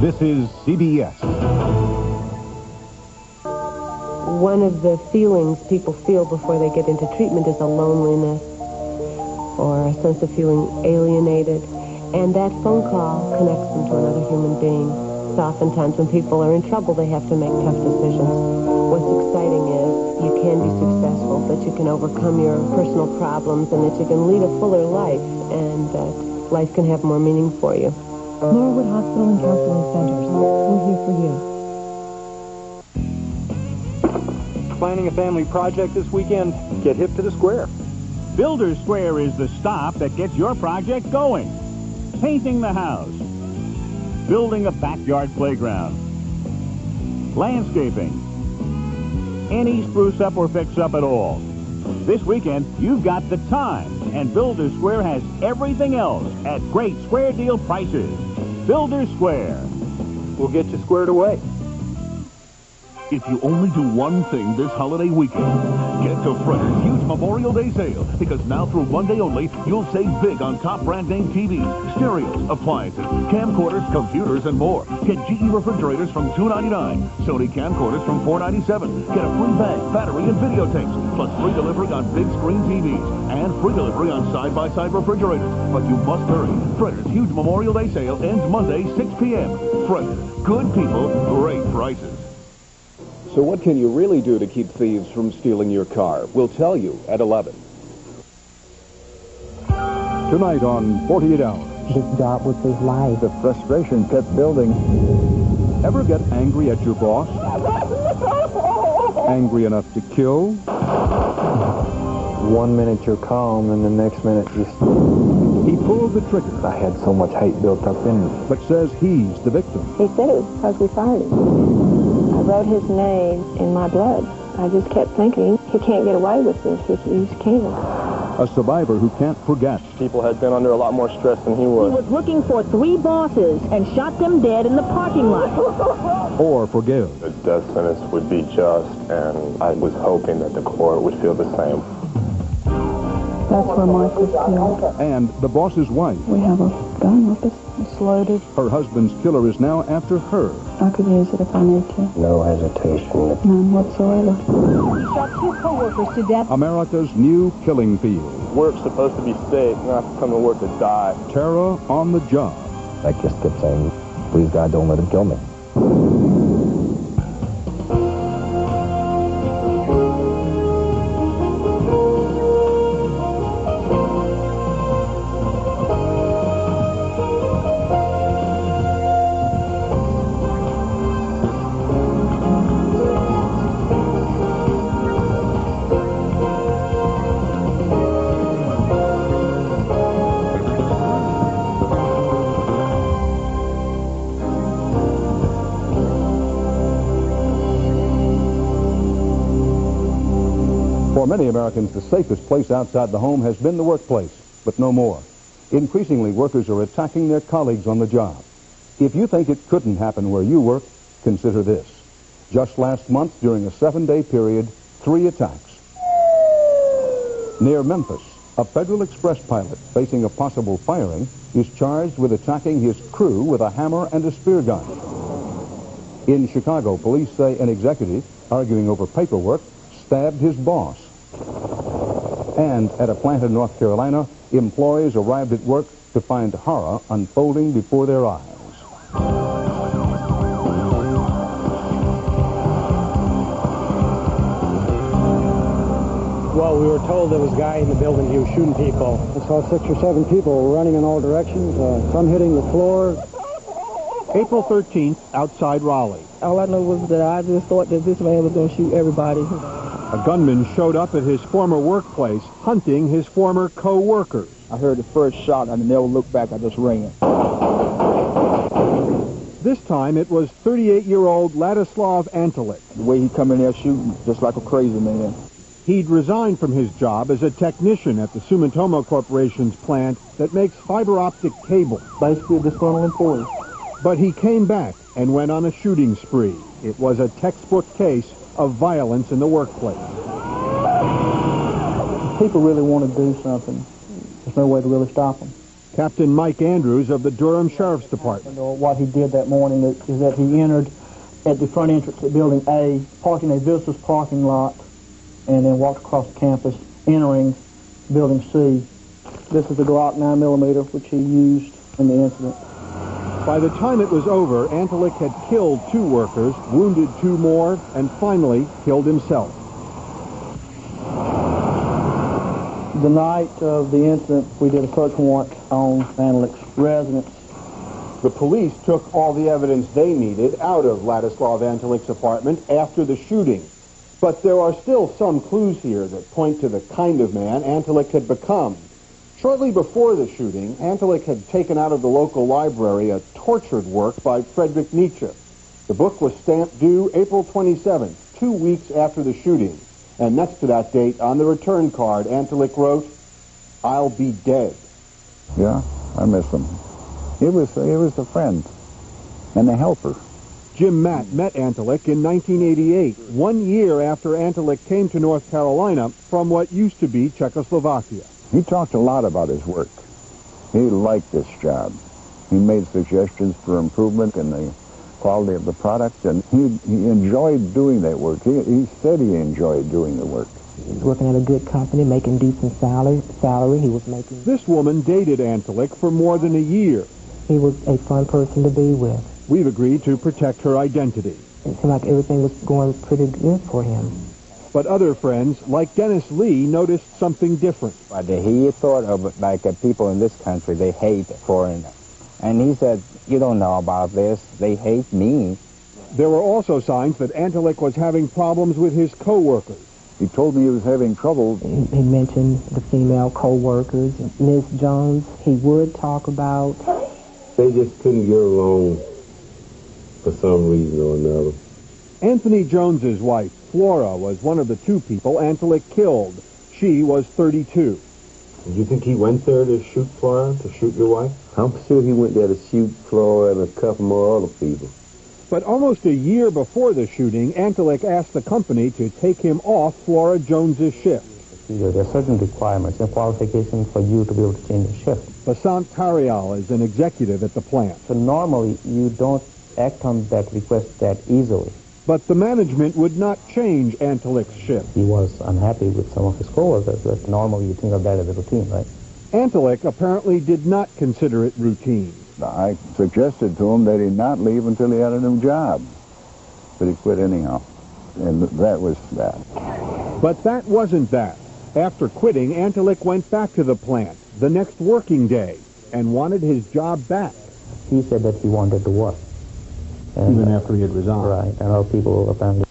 This is CBS. One of the feelings people feel before they get into treatment is a loneliness or a sense of feeling alienated. And that phone call connects them to another human being. So oftentimes when people are in trouble, they have to make tough decisions. What's exciting is you can be successful, that you can overcome your personal problems, and that you can lead a fuller life, and that life can have more meaning for you. Norwood Hospital and Counseling Centers. We're here for you. Planning a family project this weekend? Get hip to the Square. Builder's Square is the stop that gets your project going. Painting the house. Building a backyard playground. Landscaping. Any spruce up or fix up at all. This weekend, you've got the time, and Builder's Square has everything else at great square deal prices. Builder's Square. We'll get you squared away. If you only do one thing this holiday weekend, get to Fred's huge Memorial Day sale, because now through Monday only, you'll save big on top brand name TVs, stereos, appliances, camcorders, computers, and more. Get GE refrigerators from $2.99, Sony camcorders from $4.97. Get a free bag, battery, and videotapes, plus free delivery on big screen TVs, and free delivery on side-by-side refrigerators. But you must hurry. Fred's huge Memorial Day sale ends Monday, 6 p.m. Fred's, good people, great prices. So what can you really do to keep thieves from stealing your car? We'll tell you at 11. Tonight on 48 Hours. This job was his life. The frustration kept building. Ever get angry at your boss? Angry enough to kill? 1 minute you're calm, and the next minute just... He pulled the trigger. I had so much hate built up in me. But says he's the victim. He said it was because we fired him. I wrote his name in my blood. I just kept thinking, he can't get away with this. He just can't. A survivor who can't forget. People had been under a lot more stress than he was. He was looking for 3 bosses and shot them dead in the parking lot. Or forgive. The death sentence would be just, and I was hoping that the court would feel the same. That's where Mike was killed. And the boss's wife. We have a gun with us. It's loaded. Her husband's killer is now after her. I could use it if I need to. No hesitation. None whatsoever. He shot 2 co-workers to death. America's new killing field. Work's supposed to be safe, not to come to work to die. Terror on the job. I just kept saying, please God, don't let him kill me. For many Americans, the safest place outside the home has been the workplace, but no more. Increasingly, workers are attacking their colleagues on the job. If you think it couldn't happen where you work, consider this. Just last month, during a 7-day period, 3 attacks. Near Memphis, a Federal Express pilot facing a possible firing is charged with attacking his crew with a hammer and a spear gun. In Chicago, police say an executive, arguing over paperwork, stabbed his boss. And at a plant in North Carolina, employees arrived at work to find horror unfolding before their eyes. Well, we were told there was a guy in the building, he was shooting people. I saw 6 or 7 people running in all directions, some hitting the floor. April 13th, outside Raleigh. All I know was that I just thought that this man was going to shoot everybody. A gunman showed up at his former workplace, hunting his former co-workers. I heard the first shot, and I never looked back. I just ran. This time, it was 38-year-old Ladislav Antelik. The way he come in there shooting, just like a crazy man. He'd resigned from his job as a technician at the Sumitomo Corporation's plant that makes fiber optic cable. Basically a disgruntled employee. But he came back and went on a shooting spree. It was a textbook case of violence in the workplace. People really want to do something. There's no way to really stop them. Captain Mike Andrews of the Durham Sheriff's Department. What he did that morning is that he entered at the front entrance of Building A, parked in a visitor's parking lot, and then walked across the campus, entering Building C. This is the Glock 9mm, which he used in the incident. By the time it was over, Antelik had killed 2 workers, wounded 2 more, and finally killed himself. The night of the incident, we did a search warrant on Antelik's residence. The police took all the evidence they needed out of Ladislav Antelik's apartment after the shooting. But there are still some clues here that point to the kind of man Antelik had become. Shortly before the shooting, Antelik had taken out of the local library a tortured work by Friedrich Nietzsche. The book was stamped due April 27th, 2 weeks after the shooting. And next to that date, on the return card, Antelik wrote, "I'll be dead." Yeah, I miss him. He was a friend and a helper. Jim Matt met Antelik in 1988, 1 year after Antelik came to North Carolina from what used to be Czechoslovakia. He talked a lot about his work. He liked this job. He made suggestions for improvement in the quality of the product, and he enjoyed doing that work. He said he enjoyed doing the work. He was working at a good company, making decent salary. He was making... This woman dated Antelik for more than a year. He was a fun person to be with. We've agreed to protect her identity. It seemed like everything was going pretty good for him. But other friends, like Dennis Lee, noticed something different. But he thought of like people in this country, they hate foreigners. And he said, "You don't know about this. They hate me." There were also signs that Antelik was having problems with his co-workers. He told me he was having trouble. He mentioned the female co-workers. Ms. Jones, he would talk about. They just couldn't get along for some reason or another. Anthony Jones's wife, Flora, was one of the 2 people Antelik killed. She was 32. Do you think he went there to shoot Flora, to shoot your wife? I'm sure he went there to shoot Flora and a couple more other people. But almost a year before the shooting, Antelik asked the company to take him off Flora Jones's shift. There are certain requirements and qualifications for you to be able to change the shift. Basant Tarial is an executive at the plant. So normally you don't act on that request that easily. But the management would not change Antelik's shift. He was unhappy with some of his coworkers, but normally you think of that as a routine, right? Antelik apparently did not consider it routine. I suggested to him that he not leave until he had a new job. But he quit anyhow. And that was that. But that wasn't that. After quitting, Antelik went back to the plant the next working day and wanted his job back. He said that he wanted to work. And even after he had resigned. Right, and other people apparently